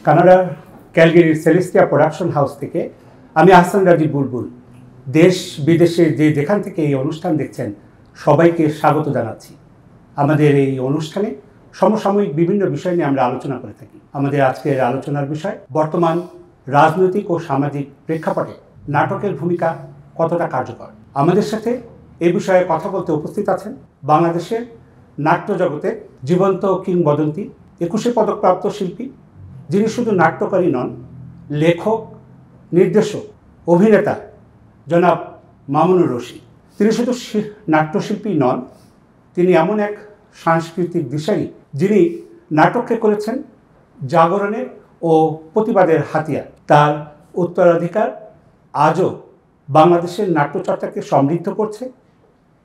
কানাডার ক্যালগেরির সেলেস্টিয়া production house থেকে আমি আহসান রাজি বুলবুল দেশ বিদেশে যেখান থেকে এই অনুষ্ঠান দেখছেন সবাইকে স্বাগত জানাচ্ছি। আমাদের এই অনুষ্ঠানে সমসাময়িক বিভিন্ন বিষয় নিয়ে আমরা আলোচনা করে থাকি। আমাদের আজকের আলোচনার বিষয় বর্তমান রাজনৈতিক ও সামাজিক প্রেক্ষাপটে নাটকের ভূমিকা কতটা কার্যকর। আমাদের সাথে এই বিষয়ে কথা বলতে উপস্থিত আছেন বাংলাদেশের নাট্য জগতে জীবন্ত কিংবদন্তি 21 পদকপ্রাপ্ত শিল্পী, যিনি শুধু নাট্যকারী নন, লেখক, নির্দেশক, অভিনেতা জনাব মামুনুর রশীদ। তিনি শুধু নাট্যশিল্পী নন, তিনি এমন এক সাংস্কৃতিক দিশারি যিনি নাটককে করেছেন জাগরণের ও প্রতিবাদের হাতিয়ার। তার উত্তরাধিকার আজও বাংলাদেশের নাট্যচর্চাকে সমৃদ্ধ করছে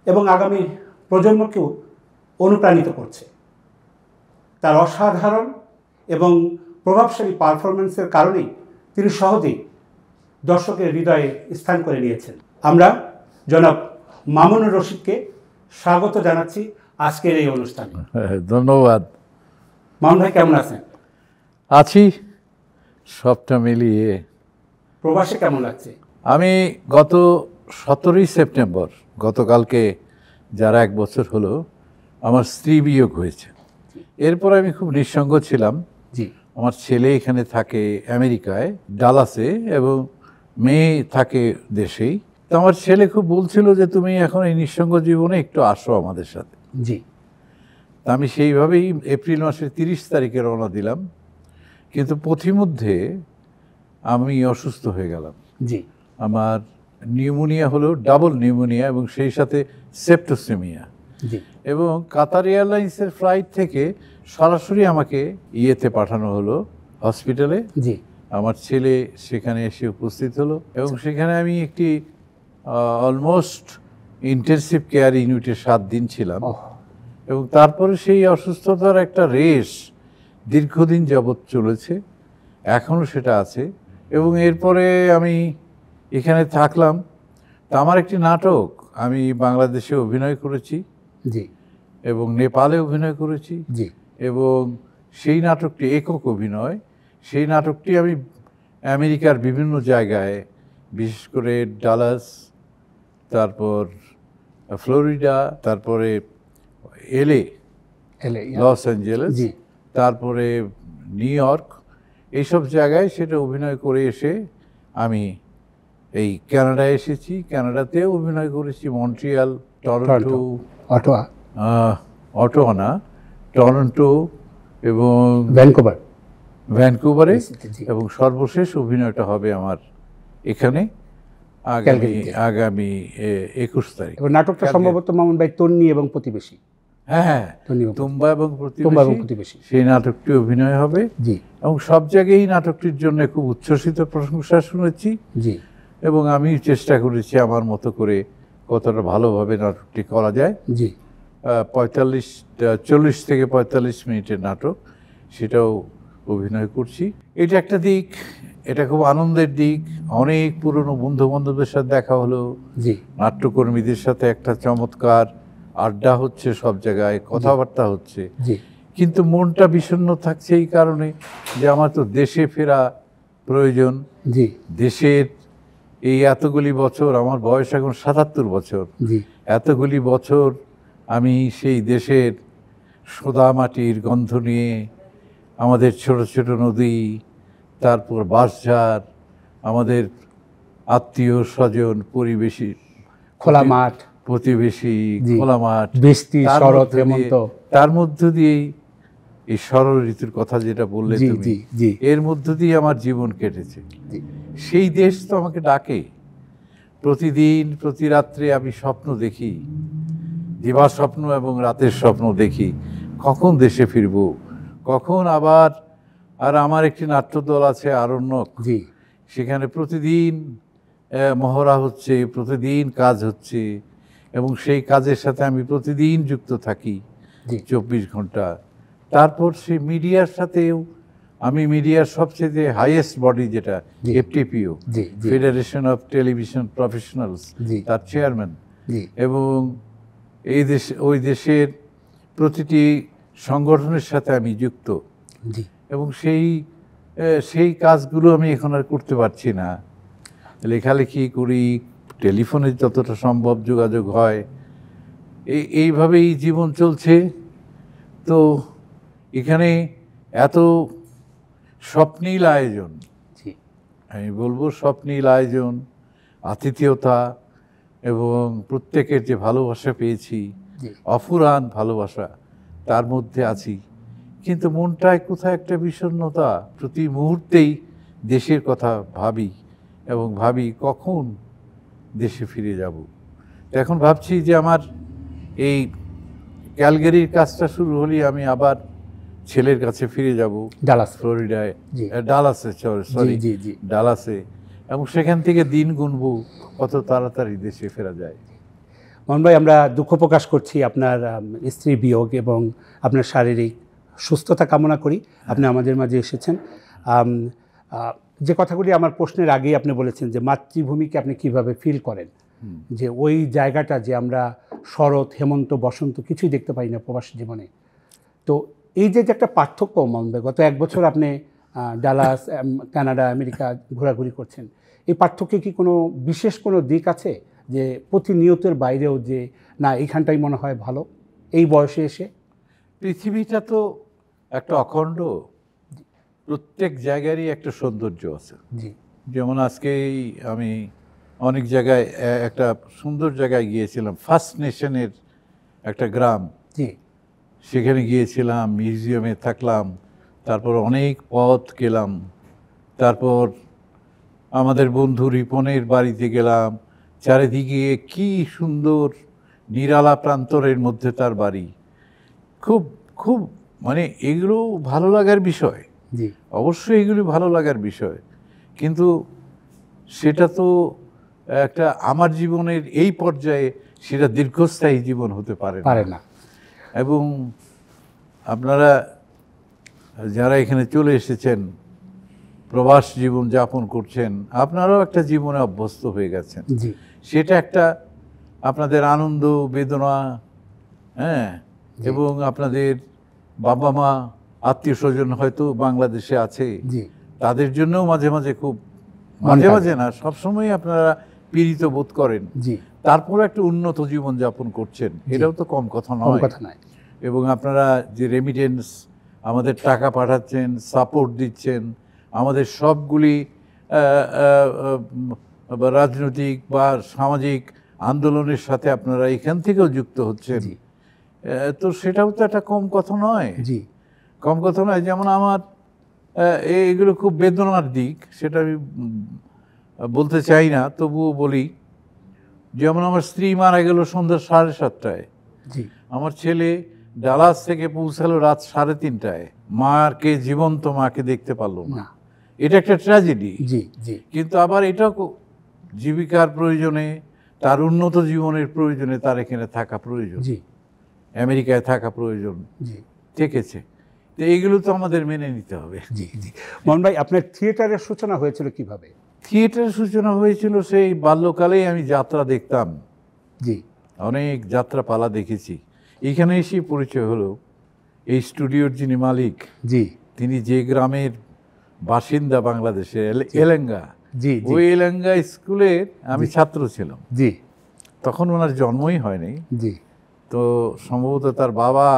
এবং আগামী প্রজন্মকেও অনুপ্রাণিত করছে। তার অসাধারণ এবং প্রভাবশালী পারফরমেন্সের কারণেই তিনি সহজেই দর্শকের হৃদয়ে স্থান করে নিয়েছেন। আমরা জনাব মামুনুর রশীদকে স্বাগত জানাচ্ছি আজকের এই অনুষ্ঠানে। ধন্যবাদ। মামুন ভাই, কেমন আছেন? আছি সবটা মিলিয়ে। প্রবাসে কেমন লাগছে? আমি গত 17ই সেপ্টেম্বর, গতকালকে যারা 1 বছর হলো, আমার স্ত্রী বিয়োগ হয়েছে। এরপর আমি খুব নিঃসঙ্গ ছিলাম। জি। আমার ছেলে এখানে থাকে আমেরিকায়, ডালাসে, এবং মেয়ে থাকে দেশেই। তো আমার ছেলে খুব বলছিল যে তুমি এখন এই নিঃসঙ্গ জীবনে একটু আসো আমাদের সাথে। জি। আমি সেইভাবেই এপ্রিল মাসের 30 তারিখে রওনা দিলাম, কিন্তু পথিমধ্যে আমি অসুস্থ হয়ে গেলাম। জি। আমার নিউমোনিয়া হলো, ডাবল নিউমোনিয়া, এবং সেই সাথে সেপ্টোসেমিয়া। জি। এবং কাতার এয়ারলাইন্সের ফ্লাইট থেকে সরাসরি আমাকে ইয়েতে পাঠানো হলো, হসপিটালে। জি। আমার ছেলে সেখানে এসে উপস্থিত হলো এবং সেখানে আমি একটি অলমোস্ট ইন্টেনসিভ কেয়ার ইউনিটে 7 দিন ছিলাম। এবং তারপরে সেই অসুস্থতার একটা রেশ দীর্ঘদিন যাবৎ চলেছে, এখনও সেটা আছে। এবং এরপরে আমি এখানে থাকলাম। তা আমার একটি নাটক, আমি বাংলাদেশে অভিনয় করেছি। জি। এবং নেপালে অভিনয় করেছি। জি। এবং সেই নাটকটি একক অভিনয়। সেই নাটকটি আমি আমেরিকার বিভিন্ন জায়গায়, বিশেষ করে ডালাস, তারপর ফ্লোরিডা, তারপরে এলএ, লস অ্যাঞ্জেলেস, তারপরে নিউ ইয়র্ক, এইসব জায়গায় সেটা অভিনয় করে এসে আমি এই কানাডায় এসেছি। কানাডাতেও অভিনয় করেছি, মন্ট্রিয়াল, টরন্টো, অটোয়া না, টরন্টো এবং ভ্যানকুভারে। এবং সর্বশেষ অভিনয়টা হবে আমার এখানে আগামী 21 তারিখ। নাটকটা সম্ভবত মামুন ভাই তন্নি এবং প্রতিবেশী। হ্যাঁ, তুম্বা এবং প্রতিবেশী, সেই নাটকটি অভিনয় হবে। জি। এবং সব জায়গায় এই নাটকটির জন্য খুব উচ্ছ্বসিত প্রশংসা শুনেছি। জি। এবং আমি চেষ্টা করেছি আমার মতো করে কতটা ভালোভাবে নাটকটি করা যায়। জি। 40 থেকে 45 মিনিটের নাটক, সেটাও অভিনয় করছি। এটা একটা দিক, এটা খুব আনন্দের দিক। অনেক পুরনো বন্ধু বান্ধবদের সাথে দেখা হলো। জি। নাট্যকর্মীদের সাথে একটা চমৎকার আড্ডা হচ্ছে, সব জায়গায় কথাবার্তা হচ্ছে। জি। কিন্তু মনটা বিষণ্ণ থাকছে এই কারণে যে আমার তো দেশে ফেরা প্রয়োজন। জি। দেশের এই এতগুলি বছর, আমার বয়স এখন 77 বছর। জি। এতগুলি বছর আমি সেই দেশের সোদা মাটির গন্ধ নিয়ে, আমাদের ছোট ছোট নদী, তারপর বাঁশঝাড়, আমাদের আত্মীয় স্বজন, পরিবেশী, খোলা মাঠ, প্রতিবেশী, খোলা মাঠ, বৃষ্টি, শরৎ, হেমন্ত, তার মধ্য দিয়েই এই শরৎ ঋতুর কথা যেটা বললে তুমি, এর মধ্য দিয়ে আমার জীবন কেটেছে। সেই দেশ তো আমাকে ডাকে প্রতিদিন, প্রতি রাত্রে আমি স্বপ্ন দেখি, দিবা স্বপ্ন এবং রাতের স্বপ্ন দেখি, কখন দেশে ফিরব, কখন আবার। আর আমার একটি নাট্যদল আছে আরণ্যক, সেখানে প্রতিদিন মহড়া হচ্ছে, প্রতিদিন কাজ হচ্ছে, এবং সেই কাজের সাথে আমি প্রতিদিন যুক্ত থাকি 24 ঘন্টা। তারপর সেই মিডিয়ার সাথেও আমি মিডিয়ার সবচেয়ে হাইয়েস্ট বডি যেটা এফটিপিও, ফেডারেশন অফ টেলিভিশন প্রফেশনালস, তার চেয়ারম্যান। এবং এই দেশ, ওই দেশের প্রতিটি সংগঠনের সাথে আমি যুক্ত। এবং সেই সেই কাজগুলো আমি এখন আর করতে পারছি না। লেখালেখি করি, টেলিফোনে যতটা সম্ভব যোগাযোগ হয়, এইভাবেই জীবন চলছে। তো এখানে এত স্বপ্নীল আয়োজন, আমি বলবো স্বপ্নীল আয়োজন, আতিথেয়তা এবং প্রত্যেকের যে ভালোবাসা পেয়েছি, অফুরান ভালোবাসা, তার মধ্যে আছি। কিন্তু মনটায় কোথায় একটা বিষণ্ণতা, প্রতি মুহূর্তেই দেশের কথা ভাবি এবং ভাবি কখন দেশে ফিরে যাব। তো এখন ভাবছি যে আমার এই ক্যালগারির কাজটা শুরু হলেই আমি আবার ছেলের কাছে ফিরে যাব, ডালাস, ফ্লোরিডায়, ডালাসে, সরি ডালাসে, এবং সেখান থেকে দিন গুনবো কত তাড়াতাড়ি দেশে ফেরা যায়। মোহন ভাই, আমরা দুঃখ প্রকাশ করছি আপনার স্ত্রীর বিয়োগ এবং আপনার শারীরিক সুস্থতা কামনা করি। আপনি আমাদের মাঝে এসেছেন। যে কথাগুলি আমার প্রশ্নের আগেই আপনি বলেছেন যে মাতৃভূমিকে আপনি কিভাবে ফিল করেন, যে ওই জায়গাটা যে আমরা শরৎ, হেমন্ত, বসন্ত কিছুই দেখতে পাই না প্রবাসী জীবনে। তো এই যে একটা পার্থক্য, মোহন ভাই, গত 1 বছর আপনি ডালাস, কানাডা, আমেরিকা ঘোরাঘুরি করছেন, এই পার্থক্যে কি কোনো বিশেষ কোনো দিক আছে যে প্রতিনিয়তের বাইরেও যে না এইখানটাই মনে হয় ভালো এই বয়সে এসে? পৃথিবীটা তো একটা অখণ্ড, প্রত্যেক জায়গারই একটা সৌন্দর্য আছে। যেমন আজকেই আমি অনেক জায়গায় একটা সুন্দর জায়গায় গিয়েছিলাম, ফার্স্ট নেশনের একটা গ্রাম, সেখানে গিয়েছিলাম, মিউজিয়ামে থাকলাম, তারপর অনেক পথ গেলাম, তারপর আমাদের বন্ধু রিপনের বাড়িতে গেলাম, চারিদিকে কি সুন্দর নিরালা প্রান্তরের মধ্যে তার বাড়ি। খুব খুব মানে এগুলো ভালো লাগার বিষয়, অবশ্যই এগুলো ভালো লাগার বিষয়, কিন্তু সেটা তো একটা আমার জীবনের এই পর্যায়ে সেটা দীর্ঘস্থায়ী জীবন হতে পারে না। এবং আপনারা যারা এখানে চলে এসেছেন, প্রবাস জীবন যাপন করছেন, আপনারাও একটা জীবনে অভ্যস্ত হয়ে গেছেন। সেটা একটা আপনাদের আনন্দ, বেদনা, হ্যাঁ, এবং আপনাদের বাবা মা, আত্মীয় স্বজন হয়তো বাংলাদেশে আছে, তাদের জন্যও মাঝে মাঝে, খুব মাঝে মাঝে না, সবসময় আপনারা পীড়িত বোধ করেন। তারপর একটা উন্নত জীবন যাপন করছেন, এটাও তো কম কথা নয়। এবং আপনারা যে রেমিটেন্স আমাদের টাকা পাঠাচ্ছেন, সাপোর্ট দিচ্ছেন, আমাদের সবগুলি রাজনৈতিক বা সামাজিক আন্দোলনের সাথে আপনারা এখান থেকেও যুক্ত হচ্ছেন, তো সেটাও তো একটা কম কথা নয়। কম কথা নয়। যেমন আমার এগুলো খুব বেদনার দিক, সেটা আমি বলতে চাই না, তবুও বলি। যেমন আমার স্ত্রী মারা গেল সন্ধ্যা 7:30টায়, আমার ছেলে ডালাস থেকে পৌঁছালো রাত 3:30টায়, মাকে, জীবন্ত মাকে দেখতে পারলো না। এটা একটা ট্র্যাজেডি। কিন্তু আবার এটাও জীবিকার প্রয়োজনে, তার উন্নত জীবনের প্রয়োজনে তার এখানে থাকা প্রয়োজন, আমেরিকায় থাকা প্রয়োজন থেকেছে। তো এইগুলো তো আমাদের মেনে নিতে হবে। মোহন ভাই, আপনার থিয়েটারের সূচনা হয়েছিল কিভাবে? থিয়েটারের সূচনা হয়েছিল সেই বাল্যকালেই আমি যাত্রা দেখতাম, অনেক যাত্রাপালা দেখেছি। এখানে এসে পরিচয় হলো এই স্টুডিওর যিনি মালিক, তিনি যে গ্রামের বাসিন্দা বাংলাদেশের, এলেঙ্গা, ওই এলেঙ্গা স্কুলে আমি ছাত্র ছিলাম। তখন ওনার জন্মই হয়নি, তো সম্ভবত তার বাবা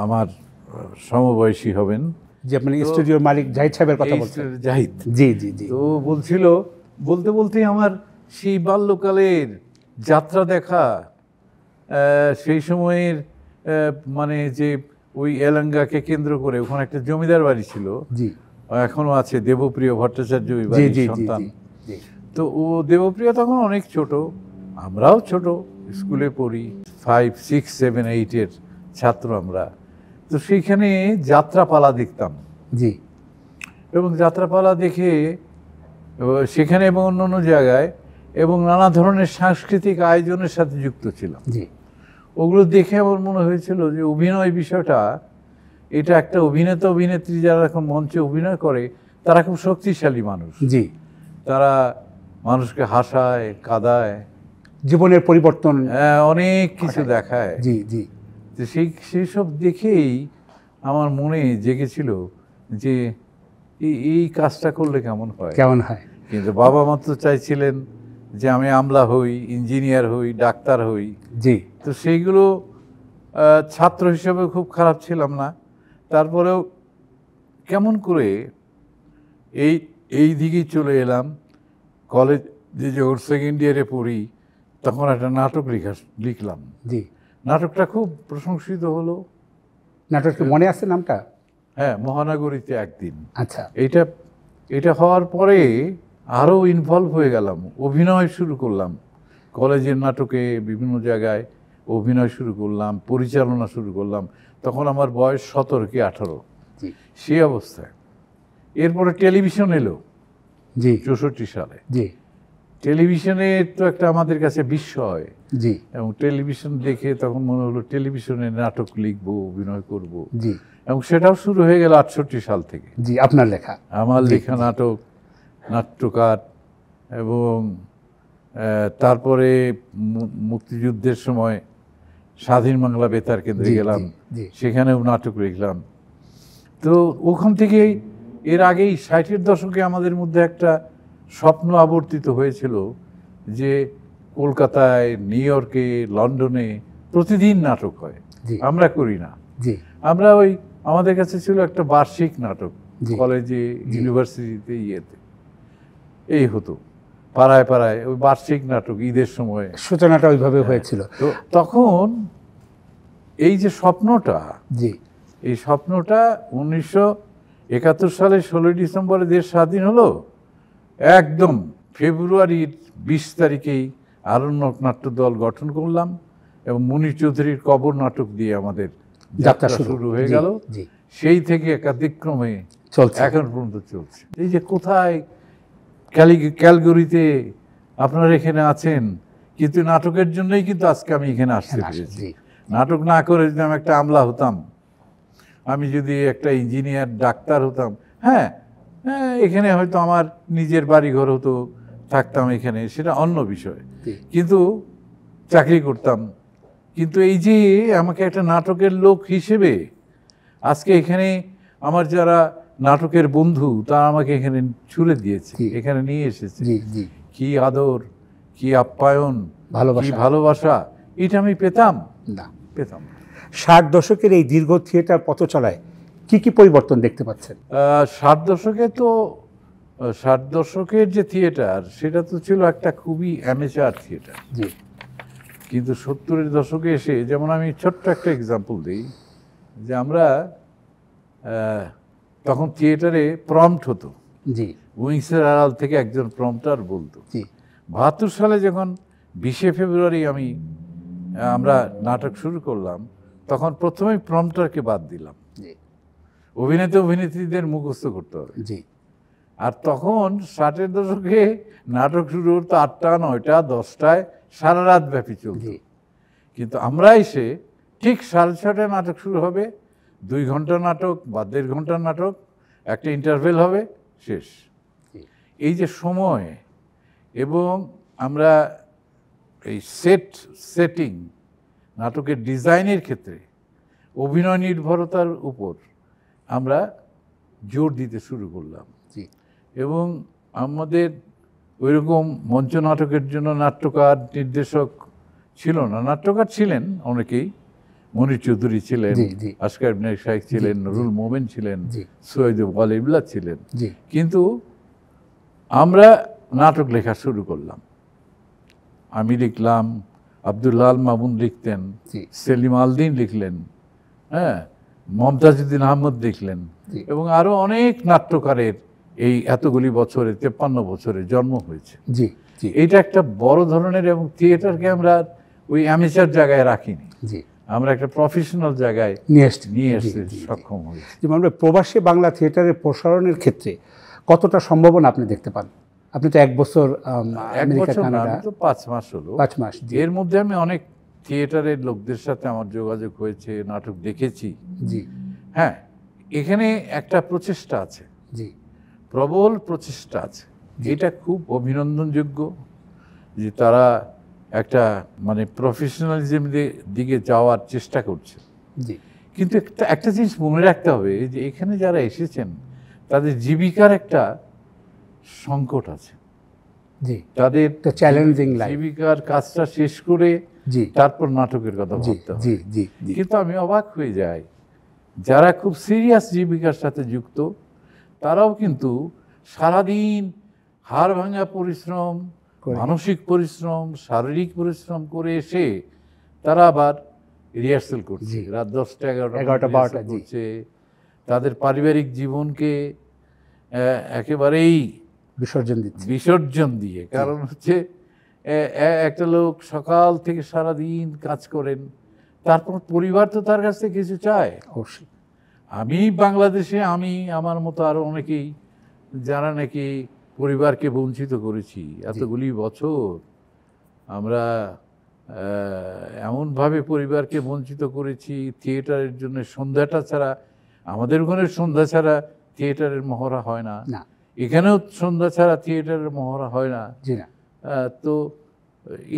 আমার সমবয়সী হবেন। যে আপনি স্টুডিওর মালিক জাহিদ সাহেবের কথা বলছেন? জাহিদ, তো বলছিল, বলতে বলতেই আমার সেই বাল্যকালের যাত্রা দেখা, সেই সময়ের মানে যে ওই এলাঙ্গাকে কেন্দ্র করে ওখানে একটা জমিদার বাড়ি ছিল, এখনো আছে, দেবপ্রিয় ভট্টাচার্য ওই বাড়ির সন্তান। তো ও দেবপ্রিয় তখন অনেক ছোট, আমরাও ছোট, স্কুলে পড়ি, 5, 6, 7, 8 ছাত্র আমরা। তো সেইখানে যাত্রাপালা দেখতাম, এবং যাত্রাপালা দেখে সেখানে এবং অন্য জায়গায় এবং নানা ধরনের সাংস্কৃতিক আয়োজনের সাথে যুক্ত ছিলাম। ওগুলো দেখে আমার মনে হয়েছিল যে অভিনয় বিষয়টা, এটা একটা অভিনেতা অভিনেত্রী যারা এখন মঞ্চে অভিনয় করে, তারা খুব শক্তিশালী মানুষ। তারা মানুষকে হাসায়, কাঁদায়, জীবনের পরিবর্তন, অনেক কিছু দেখায়। তো সেই সব দেখেই আমার মনে জেগেছিল যে এই কাজটা করলে কেমন হয়। কিন্তু বাবা মা তো চাইছিলেন যে আমি আমলা হই, ইঞ্জিনিয়ার হই, ডাক্তার হই। জি। তো সেইগুলো ছাত্র হিসেবে খুব খারাপ ছিলাম না, তারপরেও কেমন করে এই দিকেই চলে এলাম। কলেজে যখন সেকেন্ড ইয়ারে পড়ি তখন একটা নাটক লিখলাম। জি। নাটকটা খুব প্রশংসিত হলো। নাটকটা মনে আছে নামটা? হ্যাঁ, মহানগরীতে একদিন। আচ্ছা। এটা হওয়ার পরে আরও ইনভলভ হয়ে গেলাম, অভিনয় শুরু করলাম। কলেজের নাটকে বিভিন্ন জায়গায় অভিনয় শুরু করলাম, পরিচালনা শুরু করলাম। তখন আমার বয়স 17 কি 18। সেই অবস্থায় এরপরে টেলিভিশন এলো 64 সালে। টেলিভিশনে তো একটা আমাদের কাছে বিস্ময়। এবং টেলিভিশন দেখে তখন মনে হলো টেলিভিশনে নাটক লিখবো, অভিনয় করব। এবং সেটাও শুরু হয়ে গেল 68 সাল থেকে। আপনার লেখা? আমার লেখা নাটক, নাট্যকার। এবং তারপরে মুক্তিযুদ্ধের সময় স্বাধীন বাংলা বেতার কেন্দ্রে গেলাম, সেখানেও নাটক লিখলাম। তো ওখান থেকেই এর আগেই 60-এর দশকে আমাদের মধ্যে একটা স্বপ্ন আবর্তিত হয়েছিল যে কলকাতায়, নিউ ইয়র্কে, লন্ডনে প্রতিদিন নাটক হয়, আমরা করি না। আমরা আমাদের কাছে ছিল একটা বার্ষিক নাটক, কলেজে, ইউনিভার্সিটিতে, এই হতো পাড়ায় পাড়ায় ওই বার্ষিক নাটক, ঈদের সময় সূচনাটা ওইভাবে হয়েছিল। তো তখন এই যে স্বপ্নটা, এই স্বপ্নটা 1971 সালে 16 ডিসেম্বরে দেশ স্বাধীন হলো। একদম ফেব্রুয়ারির 20 তারিখেই আরণ্যক নাট্য দল গঠন করলাম এবং মুনির চৌধুরীর কবর নাটক দিয়ে আমাদের যাত্রা শুরু হয়ে গেল। সেই থেকে একাধিক্রমে এখন পর্যন্ত চলছে। এই যে কোথায় ক্যালগরিতে আপনারা এখানে আছেন, কিন্তু নাটকের জন্যই কিন্তু আজকে আমি এখানে আসতে পেরেছি। নাটক না করে যদি আমি একটা আমলা হতাম, আমি যদি একটা ইঞ্জিনিয়ার, ডাক্তার হতাম, হ্যাঁ এখানে হয়তো আমার নিজের বাড়িঘর হতো, থাকতাম এখানে, সেটা অন্য বিষয়, কিন্তু চাকরি করতাম। কিন্তু এই যে আমাকে একটা নাটকের লোক হিসেবে আজকে এখানে আমার যারা নাটকের বন্ধু, তারা আমাকে এখানে ছুড়ে দিয়েছে, এখানে নিয়ে এসেছে। কি আদর, কি আপ্যায়ন, কি ভালোবাসা, এটা আমি পেতাম না। 60 দশকের এই দীর্ঘ থিয়েটার পথ চলায় কি কি পরিবর্তন দেখতে পাচ্ছেন? 60 দশকে তো 60 দশকের যে থিয়েটার, সেটা তো ছিল একটা খুবই অ্যামেচার থিয়েটার। কিন্তু 70-এর দশকে এসে, যেমন আমি ছোট্ট একটা এক্সাম্পল দিই, যে আমরা তখন থিয়েটারে প্রম্পট হতো, উইংসের আড়াল থেকে একজন প্রম্পটার বলতো। 72 সালে যখন 20শে ফেব্রুয়ারি আমরা নাটক শুরু করলাম, তখন প্রথমেই প্রম্পটারকে বাদ দিলাম। অভিনেত্রীদের মুখস্থ করতে হবে। আর তখন 60-এর দশকে নাটক শুরু হতো 8টা, 9টা, 10টায়, সারা রাত ব্যাপী চলত। কিন্তু আমরা এসে ঠিক 6:30টায় নাটক শুরু হবে, 2 ঘন্টা নাটক বা 1.5 ঘন্টার নাটক, একটা ইন্টারভেল হবে, শেষ। এই যে সময়, এবং আমরা এই সেটিং, নাটকের ডিজাইনের ক্ষেত্রে অভিনয় নির্ভরতার উপর আমরা জোর দিতে শুরু করলাম। এবং আমাদের ওইরকম মঞ্চ নাটকের জন্য নাট্যকার, নির্দেশক ছিল না। নাট্যকার ছিলেন অনেকেই, মনির চৌধুরী ছিলেন, আসকার ইবনে শাইখ ছিলেন, নুরুল মোমেন ছিলেন, সৈয়দ ওয়ালিউল্লাহ ছিলেন। কিন্তু আমরা নাটক লেখা শুরু করলাম। আমি লিখলাম, আব্দুল্লাহ আল মামুন লিখতেন, সেলিম আলদিন লিখলেন, হ্যাঁ, মমতাজউদ্দিন আহমদ লিখলেন, এবং আরো অনেক নাট্যকারের এই এতগুলি বছরে, 53 বছরে জন্ম হয়েছে। এইটা একটা বড় ধরনের, এবং থিয়েটারকে আমরা ওই অ্যামেচার জায়গায় রাখিনি, আমরা একটা প্রফেশনাল জায়গায় নিয়ে আসতে সক্ষম হয়েছি। যেমন প্রবাসী বাংলা থিয়েটারের প্রসারণের ক্ষেত্রে কতটা সম্ভাবনা আপনি দেখতে পান? আপনি তো 1 বছর, 5 মাস হলো। 5 মাস। এর মধ্যে আমি অনেক থিয়েটারের লোকদের সাথে আমার যোগাযোগ হয়েছে, নাটক দেখেছি। হ্যাঁ, এখানে একটা প্রচেষ্টা আছে, প্রবল প্রচেষ্টা আছে, এটা খুব অভিনন্দনযোগ্য, যে তারা একটা প্রফেশনালিজম দিকে যাওয়ার চেষ্টা করছে। কিন্তু একটা জিনিস মনে রাখতে হবে, যে এখানে যারা এসেছেন তাদের জীবিকার একটা সংকট আছে, জি, তাদের চ্যালেঞ্জিং লাইফ, জীবিকার কাজটা শেষ করে জি তারপর নাটকের কথা ভাবতে হবে। জি জি জি। কিন্তু আমি অবাক হয়ে যাই, যারা খুব সিরিয়াস জীবিকার সাথে যুক্ত তারাও কিন্তু সারাদিন হাড় ভাঙা পরিশ্রম, মানসিক পরিশ্রম, শারীরিক পরিশ্রম করে এসে তারা আবার রিহার্সেল করছে, রাত 10টা 11টা 12টা করছে, তাদের পারিবারিক জীবনকে একেবারেই বিসর্জন দিয়ে। কারণ হচ্ছে একটা লোক সকাল থেকে সারাদিন কাজ করেন, তারপর পরিবার তো তার কাছ থেকে কিছু চায়। অবশ্যই আমি বাংলাদেশে, আমি আমার মতো আরো অনেকেই যারা নাকি পরিবারকে বঞ্চিত করেছি এতগুলি বছর, আমরা এমনভাবে পরিবারকে বঞ্চিত করেছি, থিয়েটারের জন্য সন্ধ্যাটা ছাড়া, আমাদের ওখানে সন্ধ্যা ছাড়া থিয়েটারের মহড়া হয় না, এখানেও সন্ধ্যা ছাড়া থিয়েটারের মহড়া হয় না। তো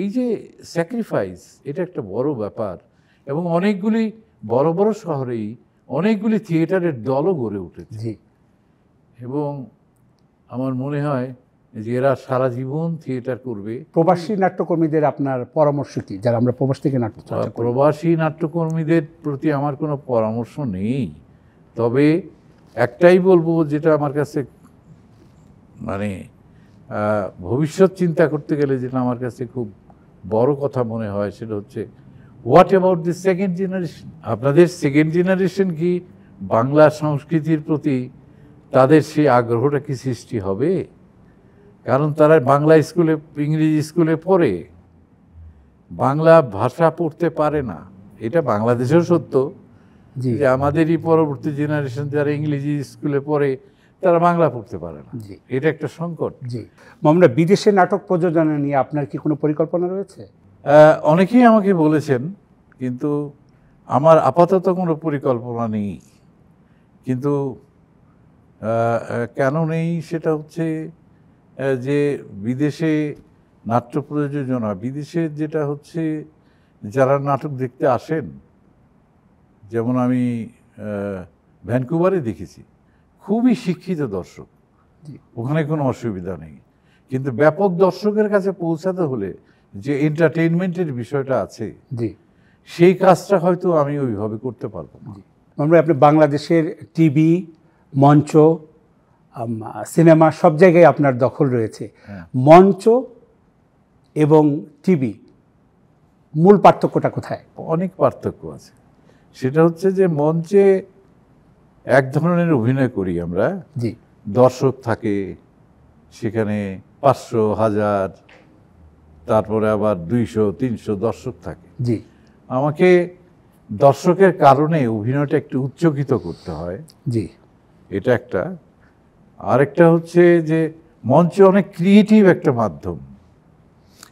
এই যে স্যাক্রিফাইস, এটা একটা বড় ব্যাপার। এবং অনেকগুলি বড় বড় শহরেই অনেকগুলি থিয়েটারের দলও গড়ে উঠেছে, এবং আমার মনে হয় যে এরা সারা জীবন থিয়েটার করবে। প্রবাসী নাট্যকর্মীদের আপনার পরামর্শ কি, যারা আমরা প্রবাস থেকে নাট্য? প্রবাসী নাট্যকর্মীদের প্রতি আমার কোনো পরামর্শ নেই, তবে একটাই বলবো, যেটা আমার কাছে মানে ভবিষ্যৎ চিন্তা করতে গেলে যেটা আমার কাছে খুব বড় কথা মনে হয়, সেটা হচ্ছে what about the second generation? আপনাদের সেকেন্ড জেনারেশন কি বাংলা সংস্কৃতির প্রতি তাদের সেই আগ্রহটা কি সৃষ্টি হবে? কারণ তারা বাংলা স্কুলে, ইংরেজি স্কুলে পড়ে, বাংলা ভাষা পড়তে পারে না। এটা বাংলাদেশেও সত্য যে আমাদেরই পরবর্তী জেনারেশন যারা ইংরেজি স্কুলে পড়ে তারা বাংলা পড়তে পারে না, এটা একটা সংকট। জি, আমরা বিদেশে নাটক প্রযোজনা নিয়ে আপনার কি কোনো পরিকল্পনা রয়েছে? অনেকেই আমাকে বলেছেন, কিন্তু আমার আপাতত কোনো পরিকল্পনা নেই। কিন্তু কেন নেই সেটা হচ্ছে যে বিদেশে নাট্য প্রযোজনা, বিদেশে যেটা হচ্ছে যারা নাটক দেখতে আসেন, যেমন আমি ভ্যানকুভারে দেখেছি, খুবই শিক্ষিত দর্শক, ওখানে কোনো অসুবিধা নেই। কিন্তু ব্যাপক দর্শকের কাছে পৌঁছাতে হলে যে এন্টারটেইনমেন্টের বিষয়টা আছে, সেই কাজটা হয়তো আমি ওইভাবে করতে পারবো না। আমরা আপনি বাংলাদেশের টিভি, মঞ্চ, সিনেমা সব জায়গায় আপনার দখল রয়েছে। মঞ্চ এবং টিভি মূল পার্থক্যটা কোথায়? অনেক পার্থক্য আছে। সেটা হচ্ছে যে মঞ্চে এক ধরনের অভিনয় করি আমরা, দর্শক থাকে সেখানে 500, 1000, তারপরে আবার 200-300 দর্শক থাকে। আমাকে দর্শকের কারণে অভিনয়টা একটু উচ্চকিত করতে হয়, এটা একটা। আরেকটা হচ্ছে যে মঞ্চে অনেক ক্রিয়েটিভ একটা মাধ্যম,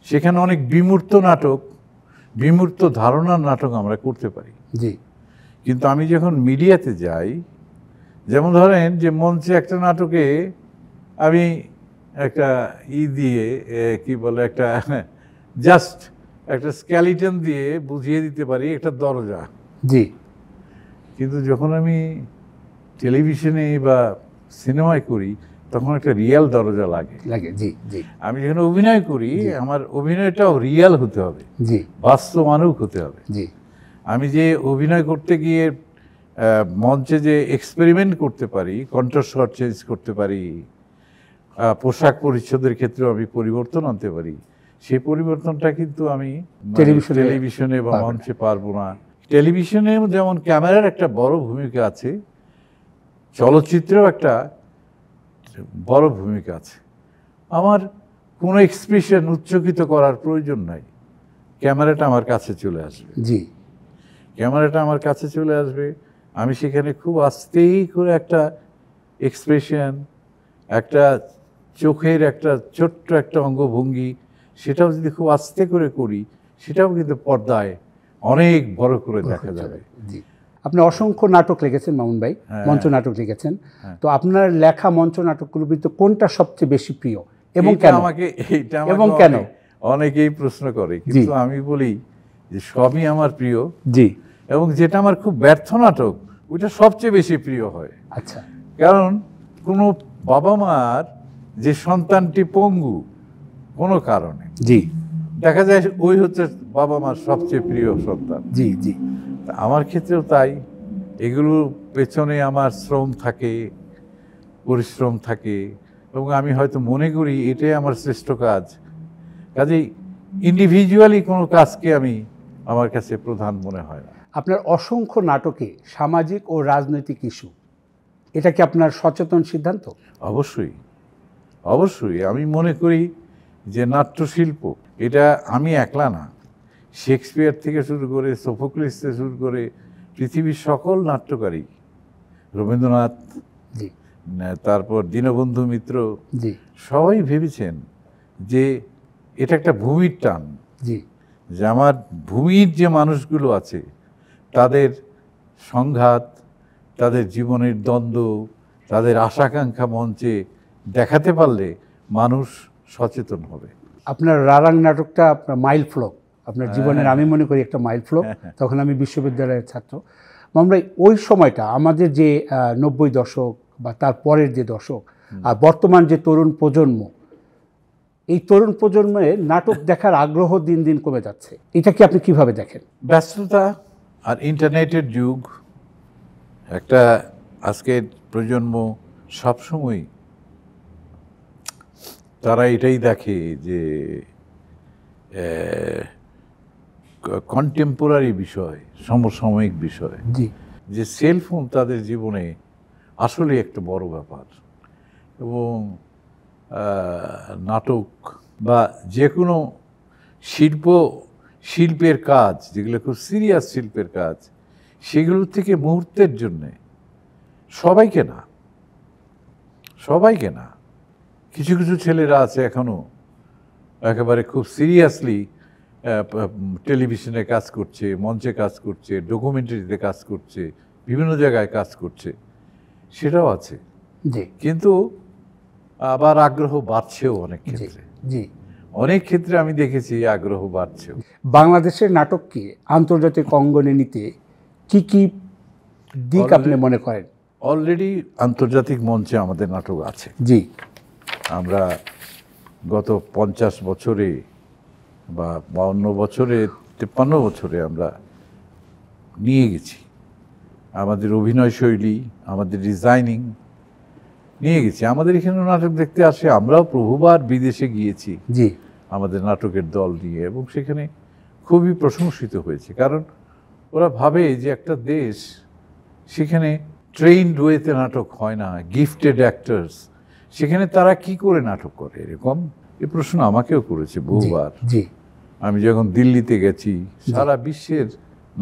সেখানে অনেক বিমূর্ত নাটক, বিমূর্ত ধারণার নাটক আমরা করতে পারি। কিন্তু আমি যখন মিডিয়াতে যাই, যেমন ধরেন যে মঞ্চে একটা নাটকে আমি একটা দিয়ে কি বলে, একটা জাস্ট একটা স্কেলিটন দিয়ে বুঝিয়ে দিতে পারি একটা দরজা। কিন্তু যখন আমি টেলিভিশনে বা সিনেমায় করি, তখন একটা রিয়েল দরজা লাগে। আমি যখন অভিনয় করি, আমার অভিনয়টাও রিয়েল হতে হবে, বাস্তবানুগ হতে হবে। আমি যে অভিনয় করতে গিয়ে মঞ্চে যে এক্সপেরিমেন্ট করতে পারি, কণ্ঠস্বর চেঞ্জ করতে পারি, পোশাক পরিচ্ছদের ক্ষেত্রেও আমি পরিবর্তন আনতে পারি, সেই পরিবর্তনটা কিন্তু আমি টেলিভিশনে বা মঞ্চে পারবো না। টেলিভিশনে যেমন ক্যামেরার একটা বড় ভূমিকা আছে, চলচ্চিত্রেও একটা বড় ভূমিকা আছে। আমার কোনো এক্সপ্রেশন উচ্চকিত করার প্রয়োজন নাই, ক্যামেরাটা আমার কাছে চলে আসবে। ক্যামেরাটা আমার কাছে চলে আসবে, আমি সেখানে খুব আস্তেই করে একটা এক্সপ্রেশন, একটা চোখের একটা ছোট্ট একটা অঙ্গভঙ্গি, সেটাও যদি খুব আস্তে করে করি, সেটাও কিন্তু পর্দায় অনেক বড় করে দেখা যাবে। আপনি অসংখ্য নাটক লিখেছেন মামুন ভাই, মঞ্চ নাটক লিখেছেন, তো আপনার লেখা মঞ্চ নাটকগুলোর ভিতরে কোনটা সবচেয়ে বেশি প্রিয় এবং কেন? এবং কেন অনেকেই প্রশ্ন করে, কিন্তু আমি বলি যে সবই আমার প্রিয়। এবং যেটা আমার খুব ব্যর্থ নাটক, ওইটা সবচেয়ে বেশি প্রিয় হয়। আচ্ছা, কারণ কোনো বাবা মার যে সন্তানটি পঙ্গু কোনো কারণে, জি, দেখা যায় ওই হচ্ছে বাবা মার সবচেয়ে প্রিয় সন্তান। জি, জি, আমার ক্ষেত্রেও তাই। এগুলোর পেছনে আমার শ্রম থাকে, পরিশ্রম থাকে, এবং আমি হয়তো মনে করি এটাই আমার শ্রেষ্ঠ কাজ। কাজেই ইন্ডিভিজুয়ালি কোনো কাজকে আমি আমার কাছে প্রধান মনে হয় না। আপনার অসংখ্য নাটকে সামাজিক ও রাজনৈতিক ইস্যু, এটা কি আপনার সচেতন সিদ্ধান্ত? অবশ্যই, অবশ্যই। আমি মনে করি যে নাট্যশিল্প এটা আমি একলা না, শেক্সপিয়ার থেকে শুরু করে সোফোক্লিস থেকে শুরু করে পৃথিবীর সকল নাট্যকারী, রবীন্দ্রনাথ, জি, তারপর দীনবন্ধু মিত্র, জি, সবাই ভেবেছেন যে এটা একটা ভূমির টান, জি, যে আমার ভূমির যে মানুষগুলো আছে তাদের সংঘাত, তাদের জীবনের দ্বন্দ্ব, তাদের আশাকাঙ্ক্ষা মঞ্চে দেখাতে পারলে মানুষ সচেতন হবে। আপনার রারাং নাটকটা আপনার মাইল ফলক আপনার জীবনের, আমি মনে করি একটা মাইল ফলক। তখন আমি বিশ্ববিদ্যালয়ের ছাত্র। আমরা ওই সময়টা আমাদের যে 90 দশক বা তার পরের যে দশক, আর বর্তমান যে তরুণ প্রজন্ম, এই তরুণ প্রজন্মের নাটক দেখার আগ্রহ দিন দিন কমে যাচ্ছে। এটা কি আপনি কিভাবে দেখেন? ব্যস্ততা আর ইন্টারনেটের যুগ, একটা আজকের প্রজন্ম সবসময় তারা এটাই দেখে যে কন্টেম্পোরারি বিষয়, সমসাময়িক বিষয়, জি, যে সেলফোন তাদের জীবনে আসলে একটা বড় ব্যাপার। এবং নাটক বা যে কোনো শিল্পের কাজ, যেগুলো খুব সিরিয়াস শিল্পের কাজ, সেগুলোর থেকে মুহূর্তের জন্যে সবাইকে না, কিছু কিছু ছেলেরা আছে এখনো একেবারে খুব সিরিয়াসলি টেলিভিশনে কাজ করছে, মঞ্চে কাজ করছে, ডকুমেন্টারিতে কাজ করছে, বিভিন্ন জায়গায় কাজ করছে, সেটাও আছে। জি, কিন্তু আবার আগ্রহ বাড়ছেও অনেক ক্ষেত্রে। জি, অনেক ক্ষেত্রে আমি দেখেছি আগ্রহ বাড়ছেও। বাংলাদেশের নাটককে আন্তর্জাতিক অঙ্গনে নিতে কি কি দিক আপনি মনে করেন? অলরেডি আন্তর্জাতিক মঞ্চে আমাদের নাটক আছে। জি, আমরা গত 50 বছরে বা 52 বছরে, 53 বছরে আমরা নিয়ে গেছি আমাদের অভিনয় শৈলী, আমাদের ডিজাইনিং নিয়ে গেছি। আমাদের এখানে নাটক দেখতে আসে, আমরাও বহুবার বিদেশে গিয়েছি জি, আমাদের নাটকের দল নিয়ে, এবং সেখানে খুবই প্রশংসিত হয়েছে। কারণ ওরা ভাবে যে একটা দেশ, সেখানে ট্রেইনড ওয়েতে নাটক হয় না, গিফটেড অ্যাক্টার্স, সেখানে তারা কি করে নাটক করে, এরকম এই প্রশ্ন আমাকেও করেছে বহুবার। জি, আমি যখন দিল্লিতে গেছি, সারা বিশ্বের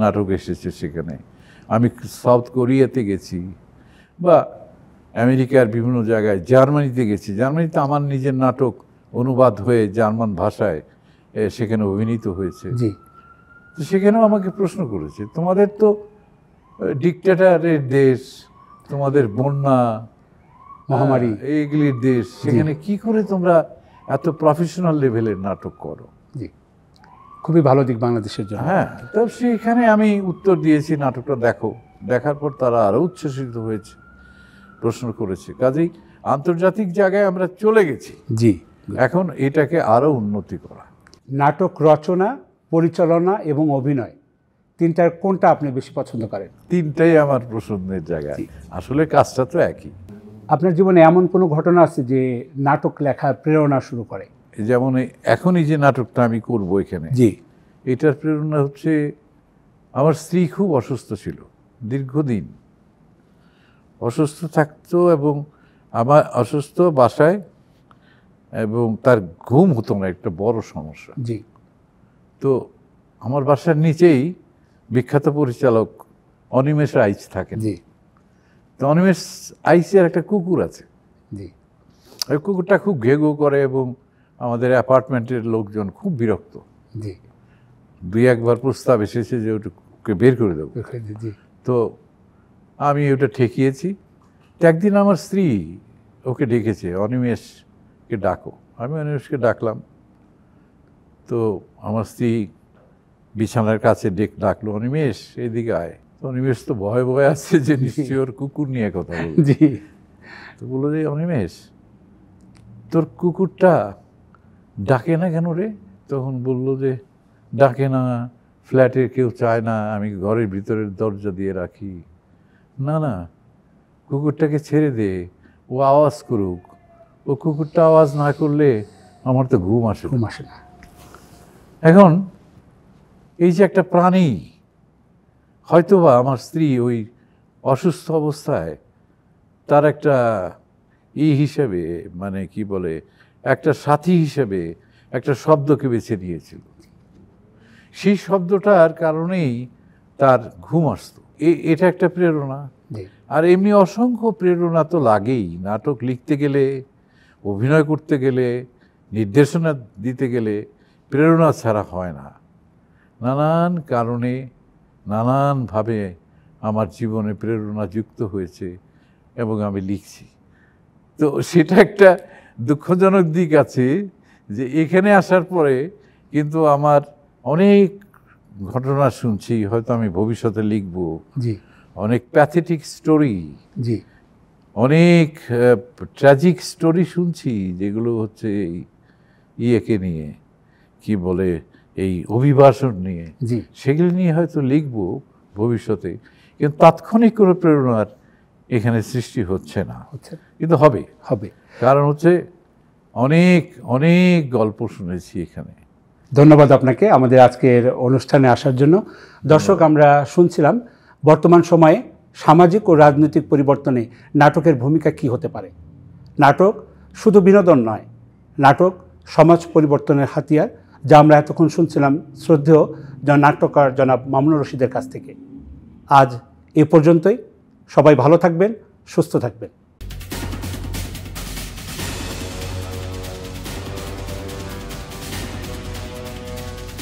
নাটক এসেছে সেখানে। আমি সাউথ কোরিয়াতে গেছি, বা আমেরিকার বিভিন্ন জায়গায়, জার্মানিতে গেছি। জার্মানিতে আমার নিজের নাটক অনুবাদ হয়ে জার্মান ভাষায় সেখানে অভিনীত হয়েছে। জি, তো সেখানেও আমাকে প্রশ্ন করেছে, তোমাদের তো ডিকটেটরের দেশ, তোমাদের বন্যা মহামারী, এইগুলির দেশ, সেখানে কি করে তোমরা এত প্রফেশনাল লেভেলের নাটক করো? জি, খুবই ভালো দিক বাংলাদেশের জন্য। হ্যাঁ, তো সেখানে আমি উত্তর দিয়েছি, নাটকটা দেখো। দেখার পর তারা আরও উচ্ছ্বসিত হয়েছে, প্রশ্ন করেছে। কাজেই আন্তর্জাতিক জায়গায় আমরা চলে গেছি। জি, এখন এটাকে আরও উন্নতি করা। নাটক রচনা, পরিচালনা এবং অভিনয়, তিনটার কোনটা আপনি বেশি পছন্দ করেন? তিনটাই আমার পছন্দের জায়গা। আসলে কাজটা তো একই। আপনার জীবনে এমন কোনো ঘটনা আছে যে নাটক লেখার প্রেরণা শুরু করে? যেমন এখনই যে নাটকটা আমি করব এখানে, জি, এটার প্রেরণা হচ্ছে আমার স্ত্রী খুব অসুস্থ ছিল, দীর্ঘদিন অসুস্থ থাকতো, এবং আমার অসুস্থ বাসায়, এবং তার ঘুম হতো না, একটা বড় সমস্যা। জি, তো আমার বাসার নিচেই বিখ্যাত পরিচালক অনিমেষ আইচ থাকেন। জি, তো অনিমেষ আইচের একটা কুকুর আছে। জি, ওই কুকুরটা খুব ঘেঘু করে, এবং আমাদের অ্যাপার্টমেন্টের লোকজন খুব বিরক্ত। জি, 2-1 বার প্রস্তাব এসেছে যে ওটাকে বের করে দেবো। জি, তো আমি ওটা ঠেকিয়েছি। তো একদিন আমার স্ত্রী ওকে ডেকেছে, অনিমেষকে ডাকো। আমি অনিমেষকে ডাকলাম। তো আমার স্ত্রী বিছানার কাছে ডাকলো, অনিমেষ এদিকে আয়। তো অনিমেষ তো ভয়ে ভয়ে আছে যে নিশ্চয়ই ওর কুকুর নিয়ে কথা বলবে। জি, তো বললো যে অনিমেষ, তোর কুকুরটা ডাকে না কেন রে? তখন বলল যে ডাকে না, ফ্ল্যাটে কেউ চায় না, আমি ঘরের ভিতরের দরজা দিয়ে রাখি। না না, কুকুরটাকে ছেড়ে দে, ও আওয়াজ করুক। ও কুকুরটা আওয়াজ না করলে আমার তো ঘুম আসে না। এখন এই যে একটা প্রাণী, হয়তোবা আমার স্ত্রী ওই অসুস্থ অবস্থায় তার একটা হিসেবে, মানে কি বলে, একটা সাথী হিসেবে একটা শব্দকে বেছে নিয়েছিল। সেই শব্দটার কারণেই তার ঘুম আসতো। এটা একটা প্রেরণা। আর এমনি অসংখ্য প্রেরণা তো লাগেই। নাটক লিখতে গেলে, অভিনয় করতে গেলে, নির্দেশনা দিতে গেলে প্রেরণা ছাড়া হয় না। নানান কারণে, নানানভাবে আমার জীবনে প্রেরণা যুক্ত হয়েছে এবং আমি লিখছি। তো সেটা একটা দুঃখজনক দিক আছে যে এখানে আসার পরে কিন্তু আমার অনেক ঘটনা শুনছি, হয়তো আমি ভবিষ্যতে লিখব। অনেক প্যাথেটিক স্টোরি, অনেক ট্র্যাজিক স্টোরি শুনছি, যেগুলো হচ্ছে ইয়েকে নিয়ে, কি বলে, এই অভিবাসন নিয়ে। সেগুলো নিয়ে হয়তো লিখব ভবিষ্যতে, কিন্তু তাৎক্ষণিক কোনো প্রেরণার এখানে সৃষ্টি হচ্ছে না, কিন্তু হবে। কারণ হচ্ছে অনেক অনেক গল্প শুনেছি এখানে। ধন্যবাদ আপনাকে আমাদের আজকের অনুষ্ঠানে আসার জন্য। দর্শক, আমরা শুনছিলাম বর্তমান সময়ে সামাজিক ও রাজনৈতিক পরিবর্তনে নাটকের ভূমিকা কি হতে পারে। নাটক শুধু বিনোদন নয়, নাটক সমাজ পরিবর্তনের হাতিয়ার, যা আমরা এতক্ষণ শুনছিলাম শ্রদ্ধেয় নাট্যকার জনাব মামুনুর রশিদের কাছ থেকে। আজ এ পর্যন্তই। সবাই ভালো থাকবেন, সুস্থ থাকবেন।